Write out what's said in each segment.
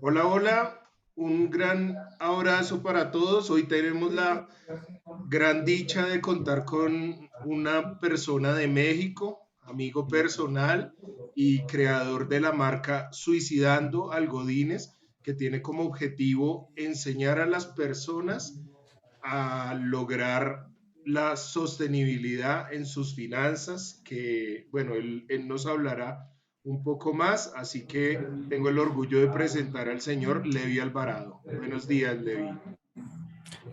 Hola, hola, un gran abrazo para todos. Hoy tenemos la gran dicha de contar con una persona de México, amigo personal y creador de la marca Suicidando Algodines, que tiene como objetivo enseñar a las personas a lograr la sostenibilidad en sus finanzas, que bueno, él nos hablará un poco más, así que tengo el orgullo de presentar al señor Levi Alvarado. Buenos días, Levi.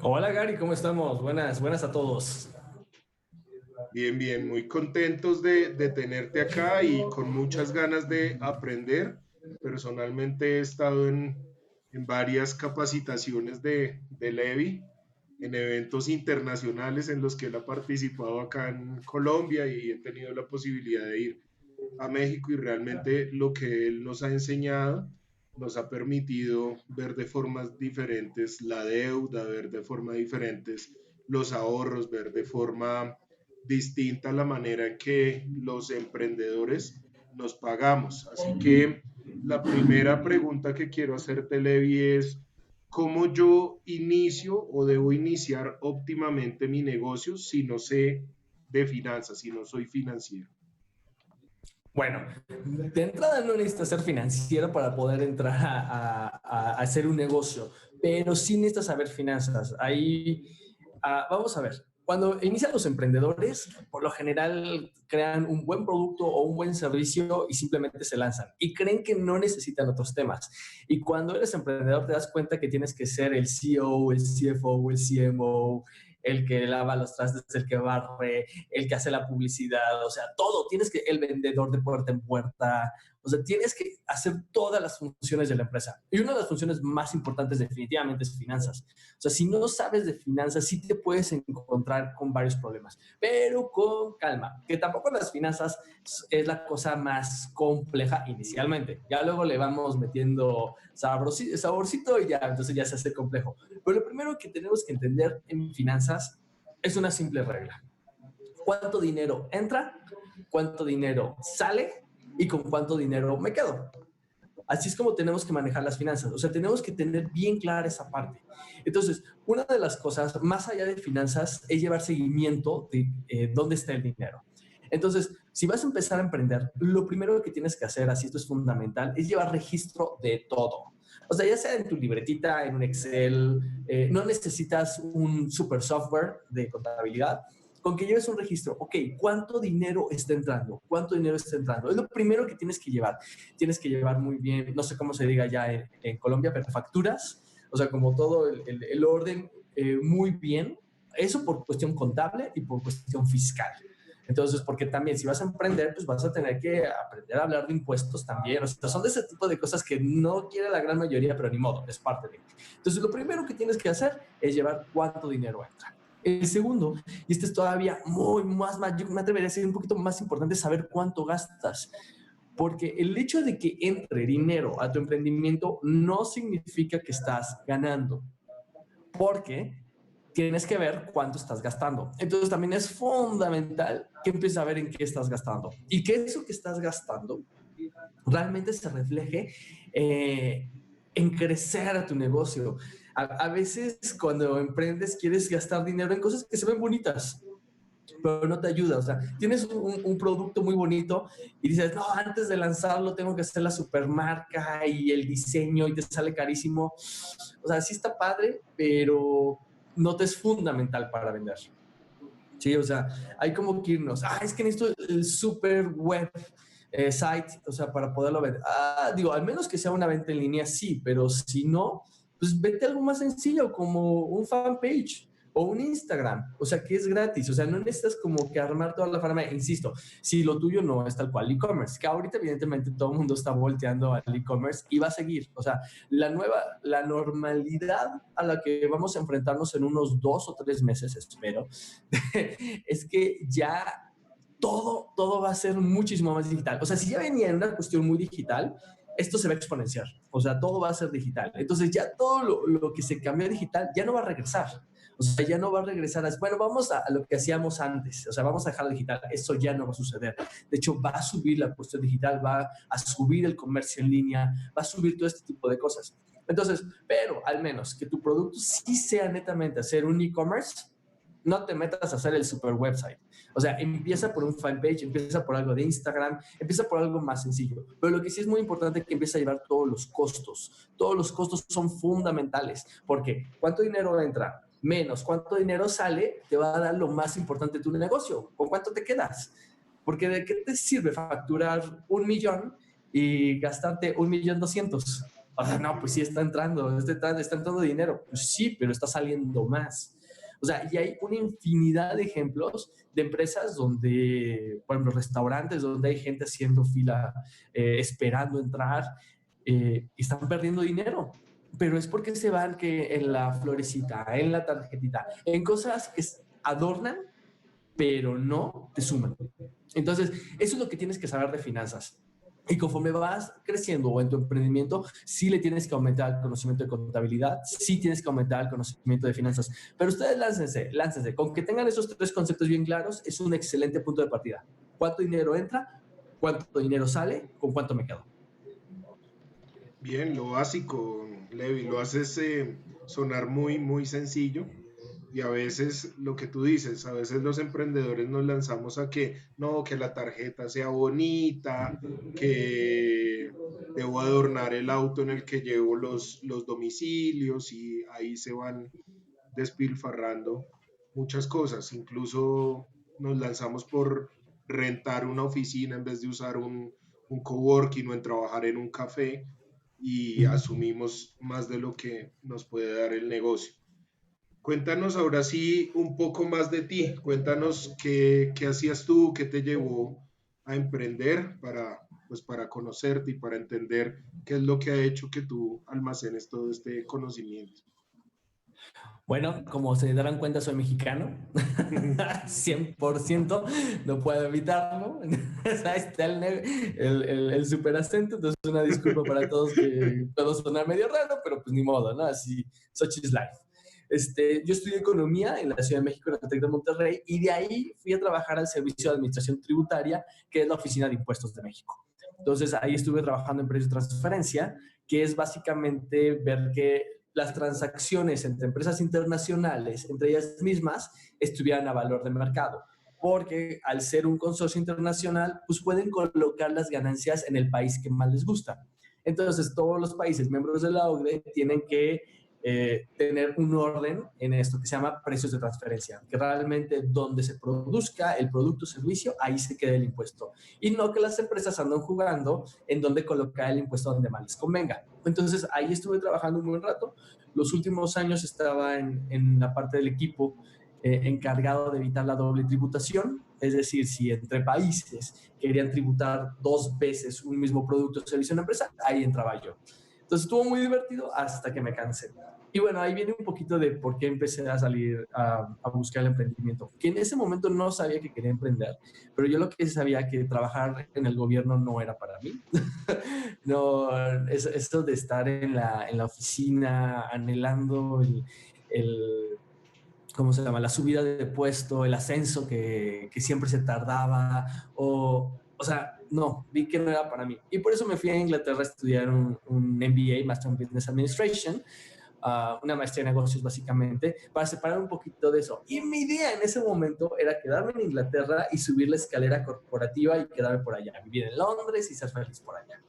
Hola Gary, ¿cómo estamos? Buenas a todos. Bien, bien, muy contentos de tenerte acá y con muchas ganas de aprender. Personalmente he estado en varias capacitaciones de Levi, en eventos internacionales en los que él ha participado acá en Colombia y he tenido la posibilidad de ir a México y realmente lo que él nos ha enseñado nos ha permitido ver de formas diferentes la deuda, ver de forma diferentes los ahorros, ver de forma distinta la manera en que los emprendedores nos pagamos. Así que la primera pregunta que quiero hacerte, Levi, es ¿cómo yo inicio o debo iniciar óptimamente mi negocio si no sé de finanzas, si no soy financiero? Bueno, de entrada no necesitas ser financiero para poder entrar a hacer un negocio, pero sí necesitas saber finanzas. Ahí, vamos a ver, cuando inician los emprendedores, por lo general crean un buen producto o un buen servicio y simplemente se lanzan y creen que no necesitan otros temas. Y cuando eres emprendedor te das cuenta que tienes que ser el CEO, el CFO, el CMO, el que lava los trastes, el que barre, el que hace la publicidad, o sea, todo. Tienes que, el vendedor de puerta en puerta, o sea, tienes que hacer todas las funciones de la empresa. Y una de las funciones más importantes definitivamente es finanzas. O sea, si no sabes de finanzas, sí te puedes encontrar con varios problemas, pero con calma, que tampoco las finanzas es la cosa más compleja inicialmente. Ya luego le vamos metiendo saborcito y ya, entonces ya se hace complejo. Pero lo primero que tenemos que entender en finanzas es una simple regla. ¿Cuánto dinero entra? ¿Cuánto dinero sale? ¿Y con cuánto dinero me quedo? Así es como tenemos que manejar las finanzas. O sea, tenemos que tener bien clara esa parte. Entonces, una de las cosas, más allá de finanzas, es llevar seguimiento de dónde está el dinero. Entonces, si vas a empezar a emprender, lo primero que tienes que hacer, así esto es fundamental, es llevar registro de todo. O sea, ya sea en tu libretita, en un Excel, no necesitas un super software de contabilidad, con que lleves un registro. Ok, ¿cuánto dinero está entrando? ¿Cuánto dinero está entrando? Es lo primero que tienes que llevar. Tienes que llevar muy bien, no sé cómo se diga ya en Colombia, pero facturas, o sea, como todo el orden muy bien. Eso por cuestión contable y por cuestión fiscal. Entonces, porque también si vas a emprender, pues vas a tener que aprender a hablar de impuestos también. O sea, son de ese tipo de cosas que no quiere la gran mayoría, pero ni modo, es parte de. Entonces, lo primero que tienes que hacer es llevar cuánto dinero entra. El segundo, y este es todavía muy más, yo me atrevería a decir un poquito más importante, saber cuánto gastas. Porque el hecho de que entre dinero a tu emprendimiento no significa que estás ganando. Porque tienes que ver cuánto estás gastando. Entonces también es fundamental que empieces a ver en qué estás gastando y que eso que estás gastando realmente se refleje en crecer a tu negocio. A veces cuando emprendes quieres gastar dinero en cosas que se ven bonitas, pero no te ayuda. O sea, tienes un producto muy bonito y dices, no, antes de lanzarlo tengo que hacer la supermarca y el diseño y te sale carísimo. O sea, sí está padre, pero no te es fundamental para vender. Sí, o sea, hay como que irnos, es que necesito el super web site, o sea, para poderlo vender. Digo, al menos que sea una venta en línea, sí, pero si no, pues vete a algo más sencillo, como un fanpage o un Instagram, o sea, que es gratis, o sea, no necesitas como que armar toda la farmacia, insisto, si lo tuyo no es tal cual e-commerce, que ahorita evidentemente todo el mundo está volteando al e-commerce y va a seguir, o sea, la normalidad a la que vamos a enfrentarnos en unos 2 o 3 meses, espero, es que ya todo va a ser muchísimo más digital. O sea, si ya venía en una cuestión muy digital, esto se va a exponenciar. O sea, todo va a ser digital. Entonces ya todo lo que se cambió a digital ya no va a regresar. O sea, ya no va a regresar a, bueno, vamos a lo que hacíamos antes, o sea, vamos a dejar lo digital, eso ya no va a suceder. De hecho, va a subir la cuestión digital, va a subir el comercio en línea, va a subir todo este tipo de cosas. Entonces, pero al menos que tu producto sí sea netamente hacer un e-commerce, no te metas a hacer el super website. O sea, empieza por un fanpage, empieza por algo de Instagram, empieza por algo más sencillo. Pero lo que sí es muy importante es que empiece a llevar todos los costos. Todos los costos son fundamentales. Porque ¿cuánto dinero entra? Menos cuánto dinero sale, te va a dar lo más importante de tu negocio. ¿Con cuánto te quedas? Porque ¿de qué te sirve facturar 1 millón y gastarte 1.200.000? O sea, no, pues sí está entrando, está entrando dinero. Pues sí, pero está saliendo más. O sea, y hay una infinidad de ejemplos de empresas donde, por ejemplo, restaurantes donde hay gente haciendo fila, esperando entrar, y están perdiendo dinero. Pero es porque se van que en la florecita, en la tarjetita, en cosas que adornan, pero no te suman. Entonces, eso es lo que tienes que saber de finanzas. Y conforme vas creciendo o en tu emprendimiento, sí le tienes que aumentar el conocimiento de contabilidad, sí tienes que aumentar el conocimiento de finanzas. Pero ustedes láncense. Con que tengan esos 3 conceptos bien claros, es un excelente punto de partida. ¿Cuánto dinero entra? ¿Cuánto dinero sale? ¿Con cuánto me quedo? Bien, lo básico, Levi, lo haces sonar muy, muy sencillo. Y a veces lo que tú dices, a veces los emprendedores nos lanzamos a que no, que la tarjeta sea bonita, que debo adornar el auto en el que llevo los domicilios y ahí se van despilfarrando muchas cosas. Incluso nos lanzamos por rentar una oficina en vez de usar un coworking o en trabajar en un café y asumimos más de lo que nos puede dar el negocio. Cuéntanos ahora sí un poco más de ti. Cuéntanos qué hacías tú, qué te llevó a emprender pues para conocerte y para entender qué es lo que ha hecho que tú almacenes todo este conocimiento. Bueno, como se darán cuenta, soy mexicano, 100%, no puedo evitarlo. Ahí está el super acento, entonces una disculpa para todos que puedo sonar medio raro, pero pues ni modo, ¿no? Así, such is life. Yo estudié economía en la Ciudad de México, en el TEC de Monterrey, y de ahí fui a trabajar al Servicio de Administración Tributaria, que es la Oficina de Impuestos de México. Entonces ahí estuve trabajando en precios de transferencia, que es básicamente ver que las transacciones entre empresas internacionales, entre ellas mismas, estuvieran a valor de mercado. Porque al ser un consorcio internacional, pues pueden colocar las ganancias en el país que más les gusta. Entonces, todos los países miembros de la OCDE tienen que tener un orden en esto que se llama precios de transferencia, que realmente donde se produzca el producto o servicio, ahí se queda el impuesto. Y no que las empresas andan jugando en donde colocar el impuesto donde más les convenga. Entonces ahí estuve trabajando un buen rato. Los últimos años estaba en la parte del equipo encargado de evitar la doble tributación, es decir, si entre países querían tributar 2 veces un mismo producto o servicio en una empresa, ahí entraba yo. Entonces estuvo muy divertido hasta que me cansé. Y bueno, ahí viene un poquito de por qué empecé a salir a buscar el emprendimiento. Que en ese momento no sabía que quería emprender, pero yo lo que sabía que trabajar en el gobierno no era para mí. No, eso de estar en la oficina anhelando el, ¿cómo se llama? La subida de puesto, el ascenso que siempre se tardaba, o sea, no, vi que no era para mí. Y por eso me fui a Inglaterra a estudiar un MBA, Master in Business Administration, una maestría en negocios básicamente, para separar un poquito de eso. Y mi idea en ese momento era quedarme en Inglaterra y subir la escalera corporativa y quedarme por allá, vivir en Londres y ser feliz por allá.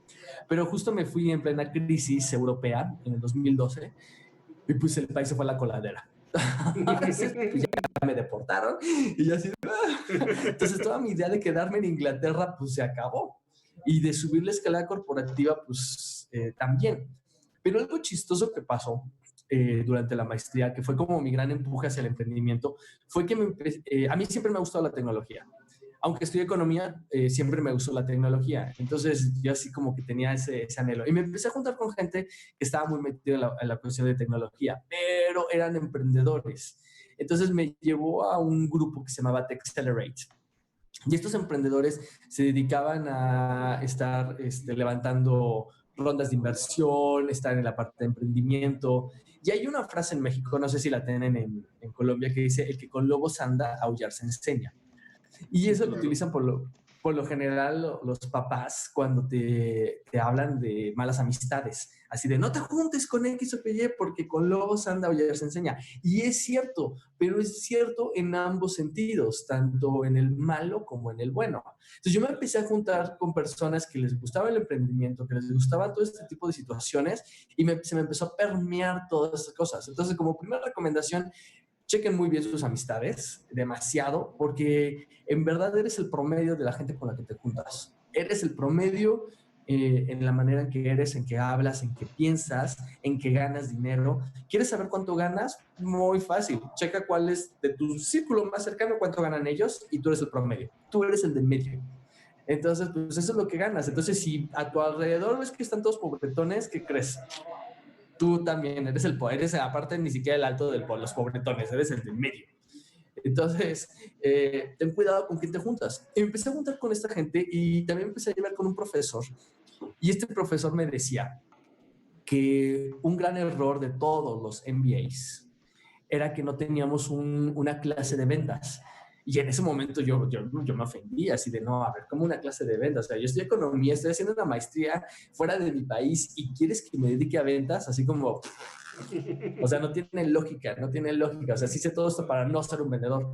Pero justo me fui en plena crisis europea en el 2012 y pues el país se fue a la coladera. Entonces, pues ya me deportaron y ya así. Entonces, toda mi idea de quedarme en Inglaterra, pues se acabó. Y de subir la escalera corporativa, pues también. Pero algo chistoso que pasó durante la maestría, que fue como mi gran empuje hacia el emprendimiento, fue que a mí siempre me ha gustado la tecnología. Aunque estudié economía, siempre me gustó la tecnología. Entonces yo así como que tenía ese anhelo. Y me empecé a juntar con gente que estaba muy metida en la cuestión de tecnología, pero eran emprendedores. Entonces me llevó a un grupo que se llamaba Techcelerate. Y estos emprendedores se dedicaban a estar levantando rondas de inversión, estar en la parte de emprendimiento. Y hay una frase en México, no sé si la tienen en Colombia, que dice, el que con lobos anda, aullar se enseña. Y Sí, eso lo claro. utilizan por lo general los papás cuando te hablan de malas amistades. Así de, no te juntes con X o Y porque con lobos anda o ya se enseña. Y es cierto, pero es cierto en ambos sentidos, tanto en el malo como en el bueno. Entonces yo me empecé a juntar con personas que les gustaba el emprendimiento, que les gustaba todo este tipo de situaciones y se me empezó a permear todas estas cosas. Entonces, como primera recomendación, chequen muy bien sus amistades, demasiado, porque en verdad eres el promedio de la gente con la que te juntas. Eres el promedio en la manera en que eres, en que hablas, en que piensas, en que ganas dinero. ¿Quieres saber cuánto ganas? Muy fácil. Checa cuál es de tu círculo más cercano, cuánto ganan ellos y tú eres el promedio. Tú eres el de medio. Entonces, pues eso es lo que ganas. Entonces, si a tu alrededor ves que están todos pobretones, ¿qué crees? Tú también eres eres aparte ni siquiera el alto de los pobretones, eres el del medio. Entonces, ten cuidado con quién te juntas. Y me empecé a juntar con esta gente y también empecé a llevar con un profesor. Y este profesor me decía que un gran error de todos los MBAs era que no teníamos una clase de ventas. Y en ese momento yo me ofendí, así de, no, a ver, ¿cómo una clase de ventas? O sea, yo estoy economía, estoy haciendo una maestría fuera de mi país y quieres que me dedique a ventas, así como, o sea, no tiene lógica, no tiene lógica. O sea, sí sé todo esto para no ser un vendedor.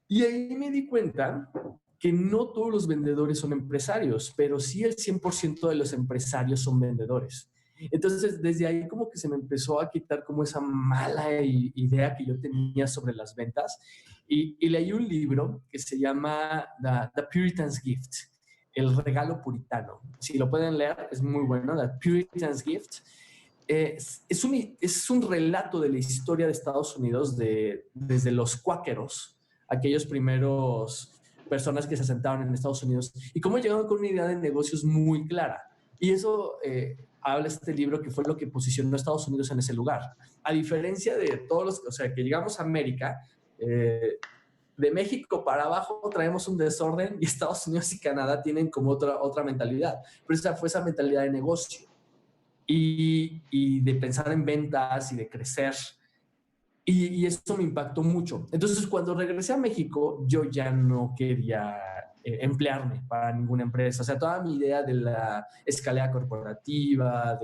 Y ahí me di cuenta que no todos los vendedores son empresarios, pero sí el 100% de los empresarios son vendedores. Entonces, desde ahí como que se me empezó a quitar como esa mala idea que yo tenía sobre las ventas y leí un libro que se llama The Puritan's Gift, el regalo puritano. Si lo pueden leer, es muy bueno, The Puritan's Gift. Es un relato de la historia de Estados Unidos desde los cuáqueros, aquellos primeros personas que se asentaron en Estados Unidos y cómo llegaron con una idea de negocios muy clara. Y eso habla este libro que fue lo que posicionó a Estados Unidos en ese lugar. A diferencia de todos los, o sea, que llegamos a América, de México para abajo traemos un desorden y Estados Unidos y Canadá tienen como otra mentalidad. Pero esa fue esa mentalidad de negocio y de pensar en ventas y de crecer. Y eso me impactó mucho. Entonces, cuando regresé a México, yo ya no quería emplearme para ninguna empresa. O sea, toda mi idea de la escalera corporativa,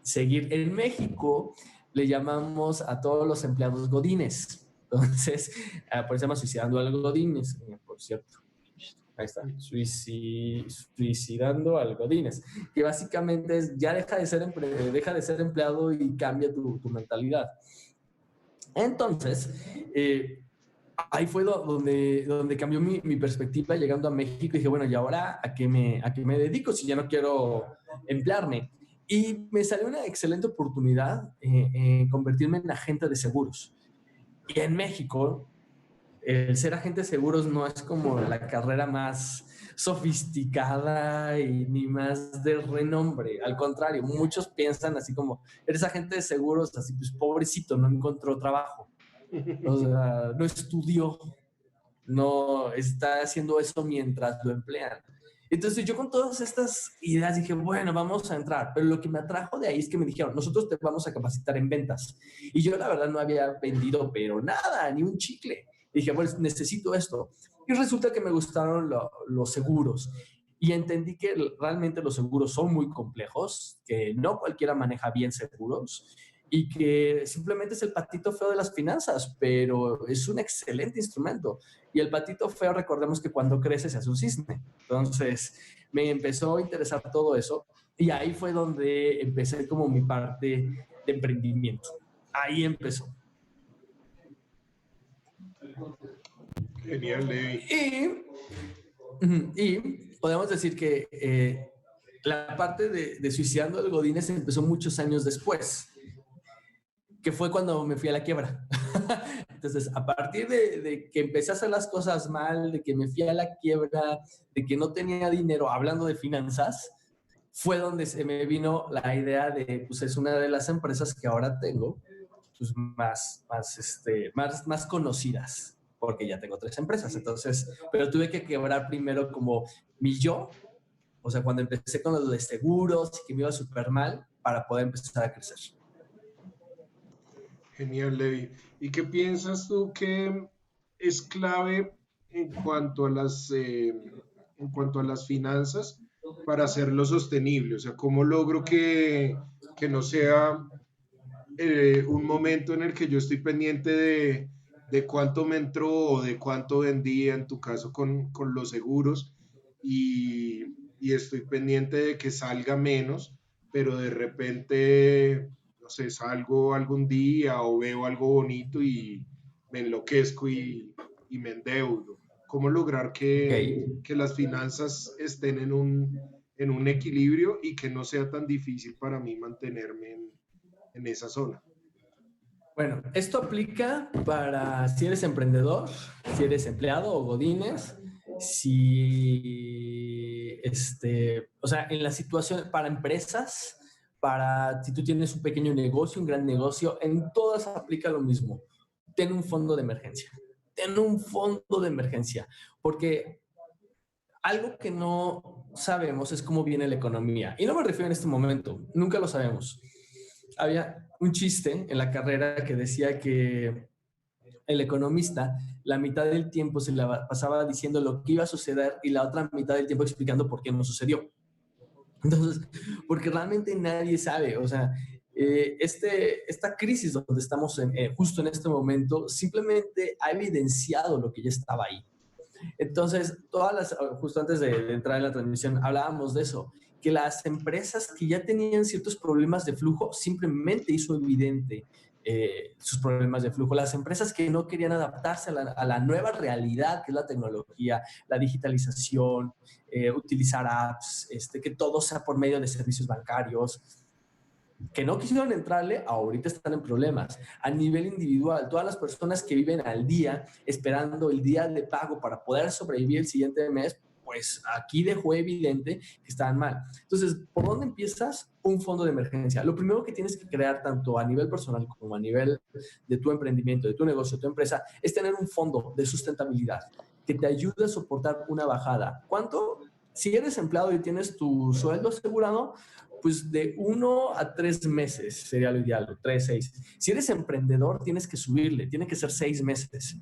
seguir en México, le llamamos a todos los empleados godines. Entonces, por eso se llama Suicidando al Godines, por cierto. Ahí está, suicidando al Godínez, que básicamente es ya deja de ser empleado y cambia tu mentalidad. Entonces, ahí fue donde cambió mi perspectiva llegando a México y dije, bueno, ¿y ahora a qué me dedico si ya no quiero emplearme? Y me salió una excelente oportunidad en convertirme en agente de seguros. Y en México, el ser agente de seguros no es como la carrera más sofisticada y ni más de renombre. Al contrario, muchos piensan así como, eres agente de seguros, así pues pobrecito, no encontró trabajo. O sea, no estudió, no está haciendo eso mientras lo emplean. Entonces yo con todas estas ideas dije, bueno, vamos a entrar. Pero lo que me atrajo de ahí es que me dijeron, nosotros te vamos a capacitar en ventas. Y yo la verdad no había vendido, pero nada, ni un chicle. Y dije, pues necesito esto. Y resulta que me gustaron los seguros. Y entendí que realmente los seguros son muy complejos, que no cualquiera maneja bien seguros y que simplemente es el patito feo de las finanzas, pero es un excelente instrumento. Y el patito feo, recordemos que cuando crece se hace un cisne. Entonces, me empezó a interesar todo eso y ahí fue donde empecé como mi parte de emprendimiento. Ahí empezó. Genial, Levi. Y podemos decir que la parte de Suicidando al Godínez empezó muchos años después, que fue cuando me fui a la quiebra. Entonces, a partir de que empecé a hacer las cosas mal, de que me fui a la quiebra, de que no tenía dinero, hablando de finanzas, fue donde se me vino la idea de, pues es una de las empresas que ahora tengo, pues más conocidas, porque ya tengo 3 empresas. Entonces, pero tuve que quebrar primero como mi yo O sea, cuando empecé con los de seguros y que me iba súper mal para poder empezar a crecer. Genial, Levi. ¿Y qué piensas tú que es clave en cuanto a las finanzas para hacerlo sostenible? O sea, ¿cómo logro que no sea un momento en el que yo estoy pendiente de cuánto me entró o de cuánto vendía, en tu caso con los seguros, y estoy pendiente de que salga menos, pero de repente, no sé, salgo algún día o veo algo bonito y me enloquezco y me endeudo? ¿Cómo lograr Ok. que las finanzas estén en un equilibrio y que no sea tan difícil para mí mantenerme en esa zona? Bueno, esto aplica para si eres emprendedor, si eres empleado o godines, si, o sea, en la situación para empresas, para si tú tienes un pequeño negocio, un gran negocio, en todas aplica lo mismo. Ten un fondo de emergencia. Ten un fondo de emergencia, porque algo que no sabemos es cómo viene la economía. Y no me refiero en este momento, nunca lo sabemos. Había un chiste en la carrera que decía que el economista la mitad del tiempo se la pasaba diciendo lo que iba a suceder y la otra mitad del tiempo explicando por qué no sucedió. Entonces, porque realmente nadie sabe, o sea, esta crisis donde estamos justo en este momento simplemente ha evidenciado lo que ya estaba ahí. Entonces, justo antes de entrar en la transmisión, hablábamos de eso, que las empresas que ya tenían ciertos problemas de flujo simplemente hizo evidente sus problemas de flujo. Las empresas que no querían adaptarse a la nueva realidad, que es la tecnología, la digitalización, utilizar apps, que todo sea por medio de servicios bancarios, que no quisieron entrarle, ahorita están en problemas. A nivel individual, todas las personas que viven al día esperando el día de pago para poder sobrevivir el siguiente mes, pues aquí dejó evidente que estaban mal. Entonces, ¿por dónde empiezas? Un fondo de emergencia. Lo primero que tienes que crear, tanto a nivel personal como a nivel de tu emprendimiento, de tu negocio, de tu empresa, es tener un fondo de sustentabilidad que te ayude a soportar una bajada. ¿Cuánto? Si eres empleado y tienes tu sueldo asegurado, pues de 1 a 3 meses sería lo ideal, 3, 6. Si eres emprendedor, tienes que subirle, tiene que ser 6 meses.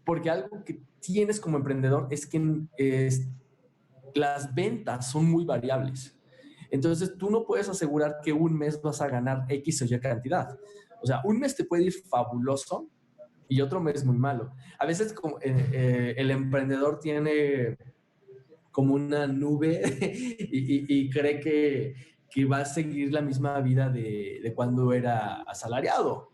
Porque algo que tienes como emprendedor es que las ventas son muy variables. Entonces, tú no puedes asegurar que un mes vas a ganar X o Y cantidad. O sea, un mes te puede ir fabuloso y otro mes muy malo. A veces como, el emprendedor tiene como una nube y cree que va a seguir la misma vida de cuando era asalariado.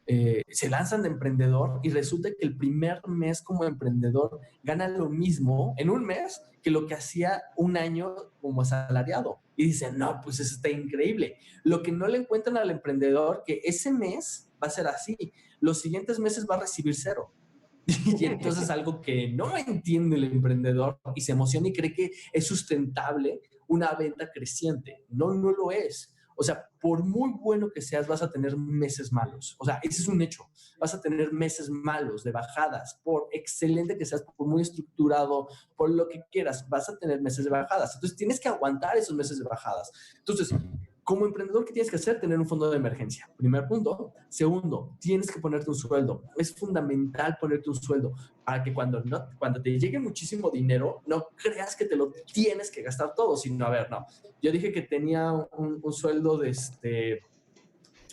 Se lanzan de emprendedor y resulta que el primer mes como emprendedor gana lo mismo en un mes que lo que hacía un año como asalariado. Y dicen, no, pues eso está increíble. Lo que no le encuentran al emprendedor, que ese mes va a ser así, los siguientes meses va a recibir cero. Y entonces algo que no entiende el emprendedor y se emociona y cree que es sustentable una venta creciente. No, no lo es. O sea, por muy bueno que seas, vas a tener meses malos. O sea, ese es un hecho. Vas a tener meses malos de bajadas. Por excelente que seas, por muy estructurado, por lo que quieras, vas a tener meses de bajadas. Entonces, tienes que aguantar esos meses de bajadas. Entonces, como emprendedor, ¿qué tienes que hacer? Tener un fondo de emergencia. Primer punto. Segundo, tienes que ponerte un sueldo. Es fundamental ponerte un sueldo para que cuando te llegue muchísimo dinero, no creas que te lo tienes que gastar todo, sino, a ver, no. Yo dije que tenía un sueldo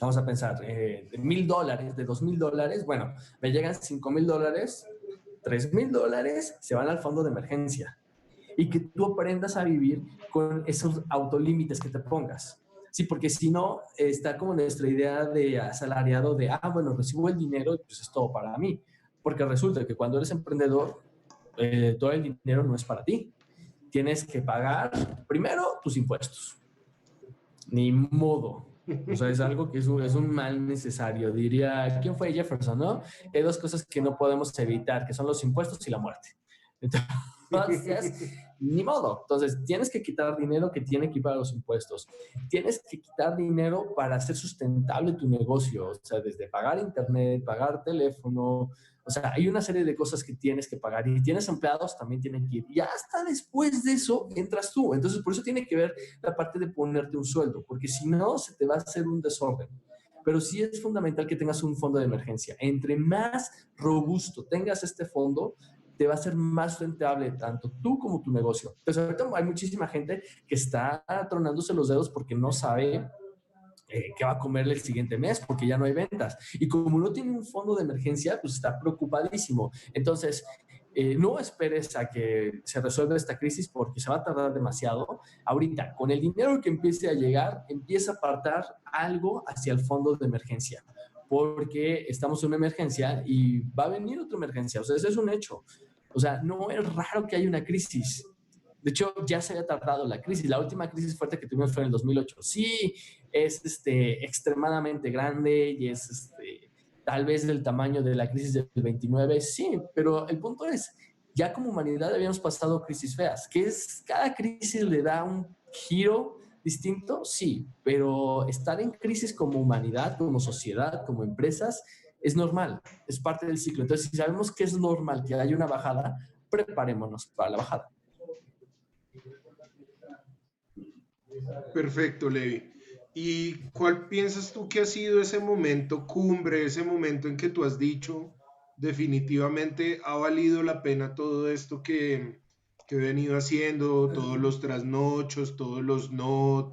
vamos a pensar, de $1,000, de $2,000. Bueno, me llegan $5,000, $3,000 se van al fondo de emergencia. Y que tú aprendas a vivir con esos autolímites que te pongas. Sí, porque si no, está como nuestra idea de asalariado de, bueno, recibo el dinero y pues es todo para mí. Porque resulta que cuando eres emprendedor, todo el dinero no es para ti. Tienes que pagar primero tus impuestos. Ni modo. O sea, es algo que es un mal necesario. Diría, ¿quién fue Jefferson, no? Hay dos cosas que no podemos evitar, que son los impuestos y la muerte. Entonces, ni modo. Entonces, tienes que quitar dinero que tiene que ir para los impuestos. Tienes que quitar dinero para hacer sustentable tu negocio. O sea, desde pagar internet, pagar teléfono. O sea, hay una serie de cosas que tienes que pagar. Y tienes empleados, también tienen que ir. Y hasta después de eso, entras tú. Entonces, por eso tiene que ver la parte de ponerte un sueldo. Porque si no, se te va a hacer un desorden. Pero sí es fundamental que tengas un fondo de emergencia. Entre más robusto tengas este fondo, te va a ser más rentable tanto tú como tu negocio. Entonces, ahorita hay muchísima gente que está tronándose los dedos porque no sabe qué va a comer el siguiente mes porque ya no hay ventas. Y como no tiene un fondo de emergencia, pues está preocupadísimo. Entonces, no esperes a que se resuelva esta crisis porque se va a tardar demasiado. Ahorita, con el dinero que empiece a llegar, empieza a apartar algo hacia el fondo de emergencia porque estamos en una emergencia y va a venir otra emergencia. O sea, eso es un hecho. O sea, no es raro que haya una crisis. De hecho, ya se había tardado la crisis. La última crisis fuerte que tuvimos fue en el 2008. Sí, es extremadamente grande y es tal vez del tamaño de la crisis del 29, sí, pero el punto es, ya como humanidad habíamos pasado crisis feas, que es, cada crisis le da un giro distinto, sí, pero estar en crisis como humanidad, como sociedad, como empresas, es normal, es parte del ciclo. Entonces, si sabemos que es normal que haya una bajada, preparémonos para la bajada. Perfecto, Levi. ¿Y cuál piensas tú que ha sido ese momento cumbre, ese momento en que tú has dicho, definitivamente ha valido la pena todo esto que he venido haciendo, todos los trasnochos, todos los no,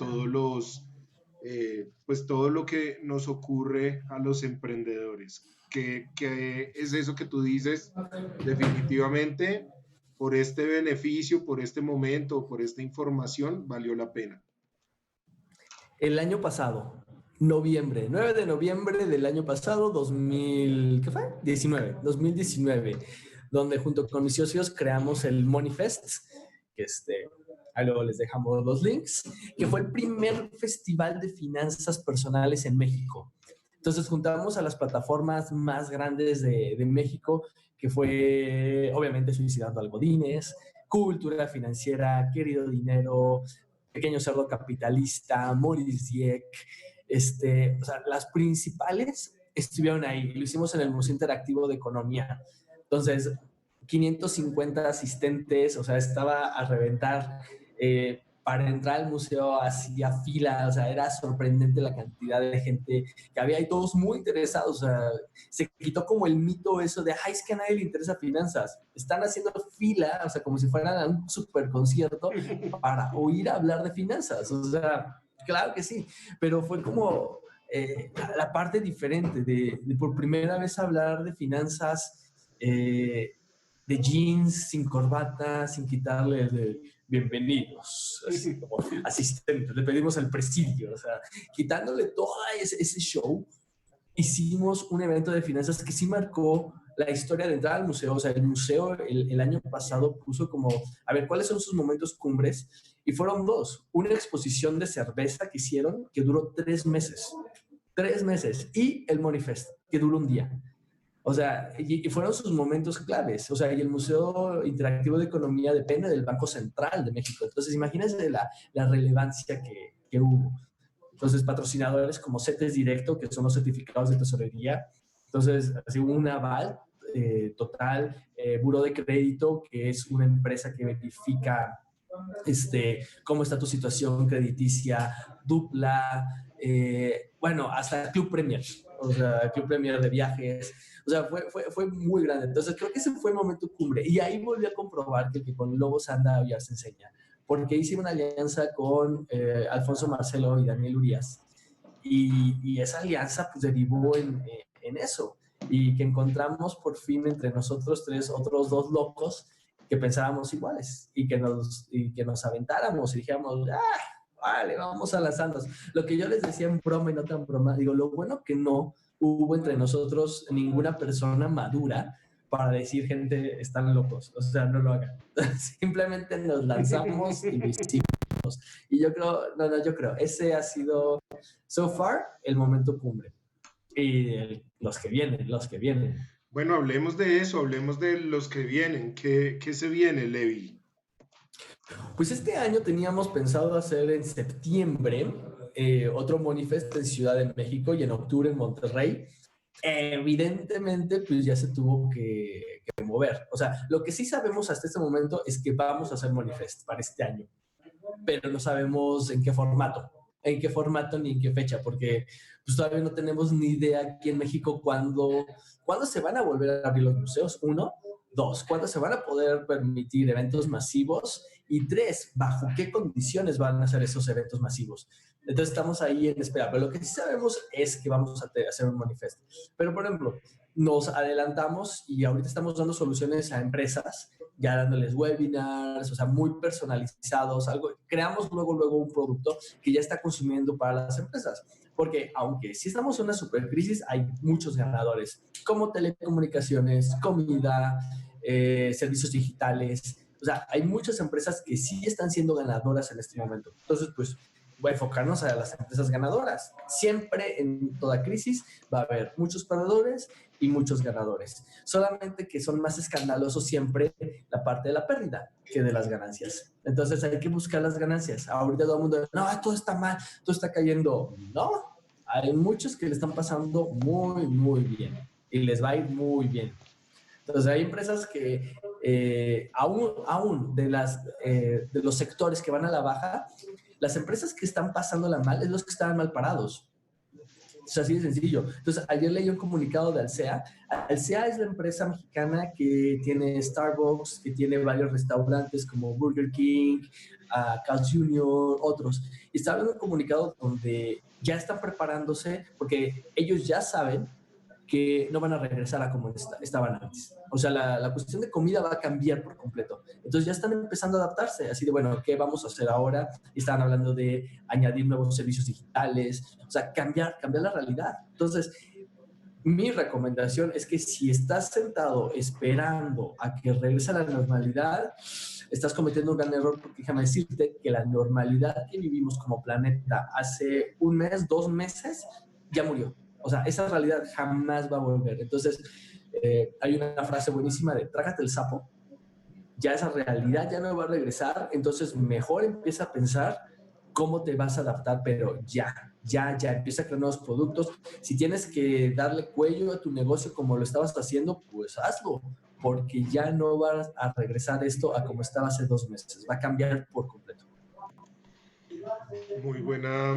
pues todo lo que nos ocurre a los emprendedores? ¿Qué es eso que tú dices? Definitivamente, por este beneficio, por este momento, por esta información, valió la pena. El año pasado, noviembre, 9 de noviembre del año pasado, 2000, ¿qué fue? 2019, donde junto con mis socios creamos el Moneyfest, que ahí luego les dejamos los links, que fue el primer festival de finanzas personales en México. Entonces juntamos a las plataformas más grandes de México, que fue obviamente Suicidando al Godínez, Cultura Financiera, Querido Dinero, Pequeño Cerdo Capitalista, Maurice Dieck, o sea, las principales estuvieron ahí. Lo hicimos en el Museo Interactivo de Economía. Entonces, 550 asistentes, o sea, estaba a reventar. Para entrar al museo hacía fila, o sea, era sorprendente la cantidad de gente que había y todos muy interesados, o sea, se quitó como el mito eso de, ay, es que a nadie le interesa finanzas, están haciendo fila, o sea, como si fueran a un super concierto para oír hablar de finanzas, o sea, claro que sí, pero fue como la parte diferente de por primera vez hablar de finanzas, de jeans, sin corbata, sin quitarle el bienvenidos, así como asistentes, le pedimos al presidio, o sea, quitándole todo ese show, hicimos un evento de finanzas que sí marcó la historia de entrar al museo. O sea, el museo el año pasado puso como, a ver, ¿cuáles son sus momentos cumbres? Y fueron dos. Una exposición de cerveza que hicieron que duró 3 meses. 3 meses. Y el Moneyfest, que duró un día. O sea, y fueron sus momentos claves. O sea, y el Museo Interactivo de Economía depende del Banco Central de México. Entonces, imagínense la relevancia que hubo. Entonces, patrocinadores como CETES Directo, que son los certificados de tesorería. Entonces, así un aval total. Buró de Crédito, que es una empresa que verifica cómo está tu situación crediticia, Dupla, bueno, hasta Club Premier, o sea, Club Premier de viajes, o sea, fue muy grande. Entonces, creo que ese fue el momento cumbre. Y ahí volví a comprobar que el que con lobos anda, aullar se enseña. Porque hice una alianza con Alfonso Marcelo y Daniel Urias. Y esa alianza pues derivó en eso. Y que encontramos por fin entre nosotros tres otros dos locos que pensábamos iguales y que nos aventáramos y dijéramos, vale, vamos a lanzarnos. Lo que yo les decía en broma y no tan broma, digo, lo bueno que no hubo entre nosotros ninguna persona madura para decir, gente, están locos, o sea, no lo hagan. Simplemente nos lanzamos y lo hicimos. Y yo creo, yo creo, ese ha sido, so far, el momento cumbre. Y los que vienen. Bueno, hablemos de eso, hablemos de los que vienen. ¿Qué se viene, Levi? Pues este año teníamos pensado hacer en septiembre otro Monifest en Ciudad de México y en octubre en Monterrey. Evidentemente, pues ya se tuvo que mover. O sea, lo que sí sabemos hasta este momento es que vamos a hacer Monifest para este año, pero no sabemos en qué formato ni en qué fecha, porque pues todavía no tenemos ni idea aquí en México cuándo se van a volver a abrir los museos, uno, dos, cuándo se van a poder permitir eventos masivos y tres, bajo qué condiciones van a ser esos eventos masivos. Entonces estamos ahí en espera, pero lo que sí sabemos es que vamos a hacer un manifiesto. Pero por ejemplo, nos adelantamos y ahorita estamos dando soluciones a empresas ya dándoles webinars, o sea, muy personalizados, algo, creamos luego un producto que ya está consumiendo para las empresas. Porque aunque sí estamos en una supercrisis, hay muchos ganadores, como telecomunicaciones, comida, servicios digitales. O sea, hay muchas empresas que sí están siendo ganadoras en este momento. Entonces, pues, voy a enfocarnos a las empresas ganadoras. Siempre en toda crisis va a haber muchos perdedores y muchos ganadores. Solamente que son más escandalosos siempre la parte de la pérdida que de las ganancias. Entonces hay que buscar las ganancias. Ahorita todo el mundo, no, todo está mal, todo está cayendo. No, hay muchos que le están pasando muy bien y les va a ir muy bien. Entonces hay empresas que aún de los sectores que van a la baja, las empresas que están pasándola mal es los que estaban mal parados. Es así de sencillo. Entonces, ayer leí un comunicado de Alsea. Alsea es la empresa mexicana que tiene Starbucks, que tiene varios restaurantes como Burger King, Carl's Jr., otros. Y está hablando un comunicado donde ya están preparándose porque ellos ya saben que no van a regresar a como estaban antes. O sea, la cuestión de comida va a cambiar por completo. Entonces ya están empezando a adaptarse, así de, bueno, ¿qué vamos a hacer ahora? Y estaban hablando de añadir nuevos servicios digitales, o sea, cambiar la realidad. Entonces, mi recomendación es que si estás sentado esperando a que regrese a la normalidad, estás cometiendo un gran error porque déjame decirte que la normalidad que vivimos como planeta hace un mes, 2 meses, ya murió. O sea, esa realidad jamás va a volver. Entonces, hay una frase buenísima de trágate el sapo, ya esa realidad ya no va a regresar, entonces mejor empieza a pensar cómo te vas a adaptar, pero ya, empieza a crear nuevos productos. Si tienes que darle cuello a tu negocio como lo estabas haciendo, pues hazlo, porque ya no vas a regresar esto a como estaba hace 2 meses, va a cambiar por completo. Muy buena,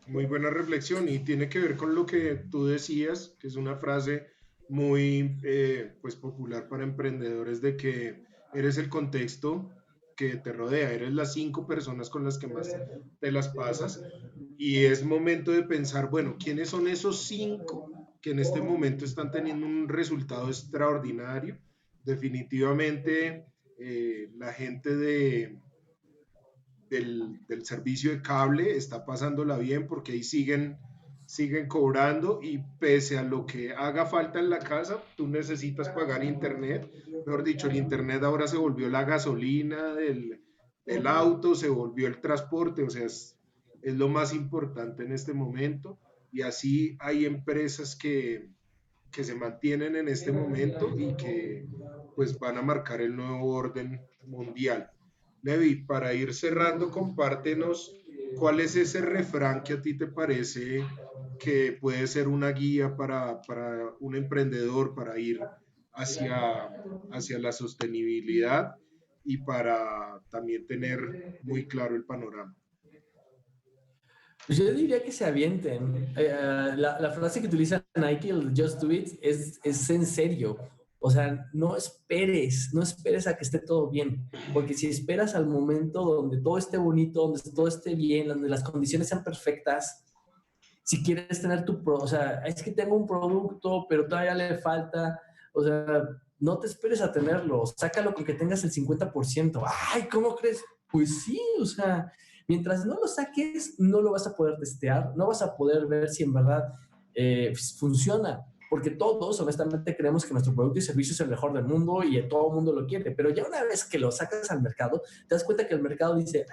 muy buena reflexión y tiene que ver con lo que tú decías, que es una frase muy pues popular para emprendedores de que eres el contexto que te rodea, eres las 5 personas con las que más te las pasas y es momento de pensar, bueno, ¿quiénes son esos 5 que en este momento están teniendo un resultado extraordinario? Definitivamente la gente del servicio de cable está pasándola bien porque ahí siguen cobrando y pese a lo que haga falta en la casa, tú necesitas pagar internet. Mejor dicho, el internet ahora se volvió la gasolina del auto, se volvió el transporte, o sea, es lo más importante en este momento. Y así hay empresas que se mantienen en este momento y que pues van a marcar el nuevo orden mundial. Levi, para ir cerrando, compártenos cuál es ese refrán que a ti te parece que puede ser una guía para un emprendedor para ir hacia la sostenibilidad y para también tener muy claro el panorama. Pues yo diría que se avienten. La frase que utiliza Nike, el Just Do It, es en serio. O sea, no esperes a que esté todo bien, porque si esperas al momento donde todo esté bonito, donde todo esté bien, donde las condiciones sean perfectas, si quieres tener o sea, es que tengo un producto, pero todavía le falta, o sea, no te esperes a tenerlo, sácalo con que tengas el 50%. Ay, ¿cómo crees? Pues sí, o sea, mientras no lo saques, no lo vas a poder testear, no vas a poder ver si en verdad funciona. Porque todos, honestamente, creemos que nuestro producto y servicio es el mejor del mundo y todo el mundo lo quiere. Pero ya una vez que lo sacas al mercado, te das cuenta que el mercado dice,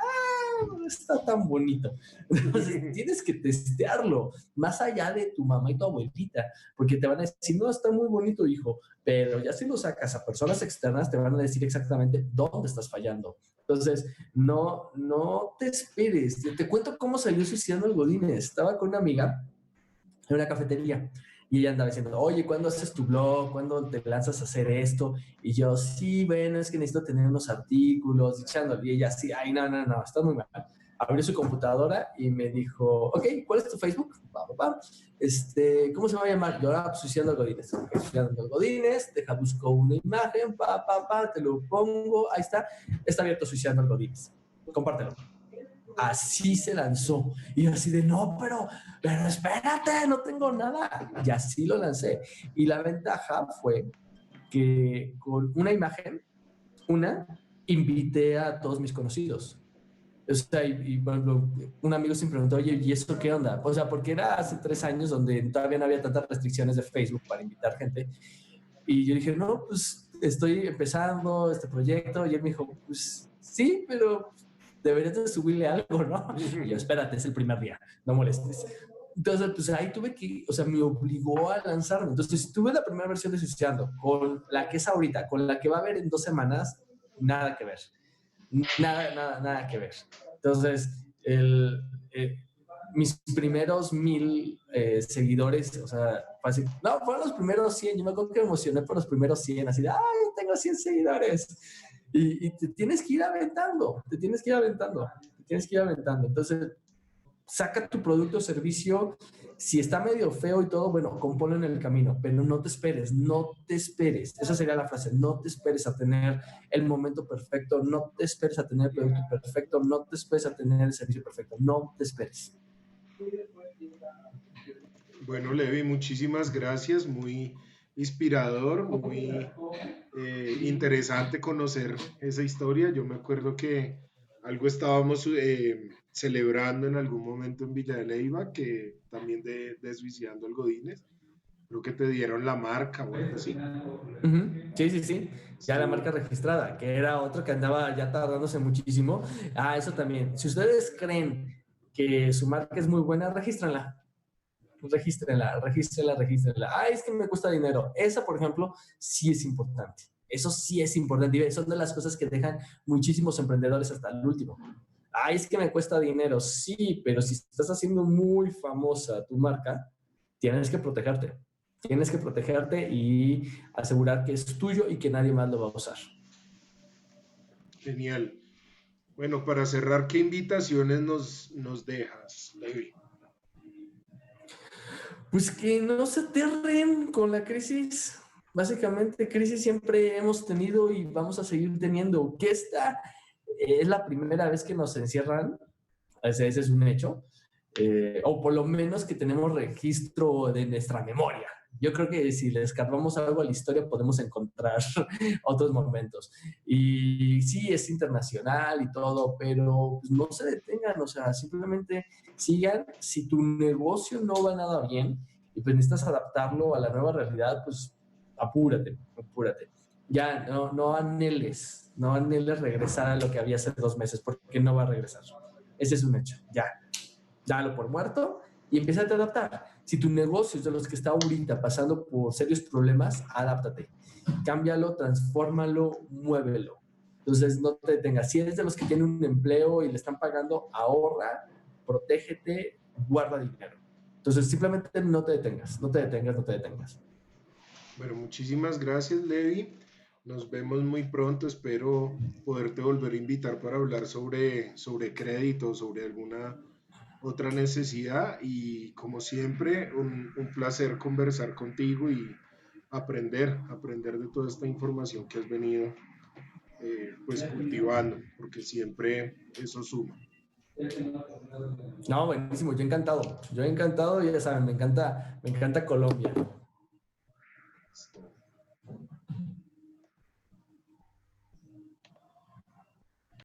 no está tan bonito. Entonces, tienes que testearlo, más allá de tu mamá y tu abuelita, porque te van a decir, no, está muy bonito, hijo, pero ya si lo sacas a personas externas, te van a decir exactamente dónde estás fallando. Entonces, no te esperes. Te cuento cómo salió Suicidando el Godínez. Estaba con una amiga en una cafetería y ella andaba diciendo, oye, ¿cuándo haces tu blog? ¿Cuándo te lanzas a hacer esto? Y yo, sí, bueno, es que necesito tener unos artículos, echándole. Y ella, sí, ay, no, está muy mal. Abrió su computadora y me dijo, ok, ¿cuál es tu Facebook? ¿Cómo se va a llamar? Yo, Suicidando el Godínez. Suicidando el Godínez, deja, busco una imagen, te lo pongo, ahí está abierto Suicidando el Godínez. Compártelo. Así se lanzó. Y yo así de, no, pero espérate, no tengo nada. Y así lo lancé. Y la ventaja fue que con una imagen, invité a todos mis conocidos. O sea, bueno, un amigo siempre preguntó, oye, ¿y eso qué onda? O sea, porque era hace 3 años donde todavía no había tantas restricciones de Facebook para invitar gente. Y yo dije, no, pues estoy empezando este proyecto. Y él me dijo, pues sí, pero deberías de subirle algo, ¿no? Y yo, espérate, es el primer día, no molestes. Entonces, pues ahí tuve que, o sea, me obligó a lanzarme. Entonces, tuve la primera versión de Suicidando, con la que es ahorita, con la que va a haber en 2 semanas, nada que ver. Nada que ver. Entonces, mis primeros 1000 seguidores, o sea, así, no, fueron los primeros 100. Yo me acuerdo que me emocioné por los primeros 100, así de, ay, tengo 100 seguidores. Y te tienes que ir aventando. Entonces, saca tu producto o servicio. Si está medio feo y todo, bueno, compone en el camino, pero no te esperes. Esa sería la frase, no te esperes a tener el momento perfecto, no te esperes a tener el producto perfecto, no te esperes a tener el servicio perfecto, no te esperes. Bueno, Levi, muchísimas gracias, muy inspirador, muy interesante conocer esa historia. Yo me acuerdo que algo estábamos celebrando en algún momento en Villa de Leyva, que también de Suicidando el Godínez. Creo que te dieron la marca o algo así. Sí. Ya la marca registrada, que era otro que andaba ya tardándose muchísimo. Eso también. Si ustedes creen que su marca es muy buena, regístrenla. Regístrenla. Es que me cuesta dinero. Esa, por ejemplo, sí es importante. Eso sí es importante. Y son de las cosas que dejan muchísimos emprendedores hasta el último. Es que me cuesta dinero. Sí, pero si estás haciendo muy famosa tu marca, tienes que protegerte. Tienes que protegerte y asegurar que es tuyo y que nadie más lo va a usar. Genial. Bueno, para cerrar, ¿qué invitaciones nos dejas, Levi? Pues que no se aterren con la crisis. Básicamente, crisis siempre hemos tenido y vamos a seguir teniendo. Que esta es la primera vez que nos encierran, ese es un hecho, o por lo menos que tenemos registro de nuestra memoria. Yo creo que si le escarbamos algo a la historia podemos encontrar otros momentos. Y sí, es internacional y todo, pero pues no se detengan, o sea, simplemente sigan. Si tu negocio no va nada bien y pues necesitas adaptarlo a la nueva realidad, pues apúrate. Ya no anheles regresar a lo que había hace 2 meses, porque no va a regresar. Ese es un hecho, ya. Dalo por muerto y empieza a adaptar. Si tu negocio es de los que está ahorita pasando por serios problemas, adáptate. Cámbialo, transfórmalo, muévelo. Entonces, no te detengas. Si eres de los que tienen un empleo y le están pagando, ahorra, protégete, guarda dinero. Entonces, simplemente no te detengas. Bueno, muchísimas gracias, Levi. Nos vemos muy pronto. Espero poderte volver a invitar para hablar sobre crédito, sobre alguna otra necesidad. Y como siempre, un placer conversar contigo y aprender de toda esta información que has venido pues cultivando, porque siempre eso suma. No, buenísimo. Yo encantado. Ya saben, me encanta Colombia.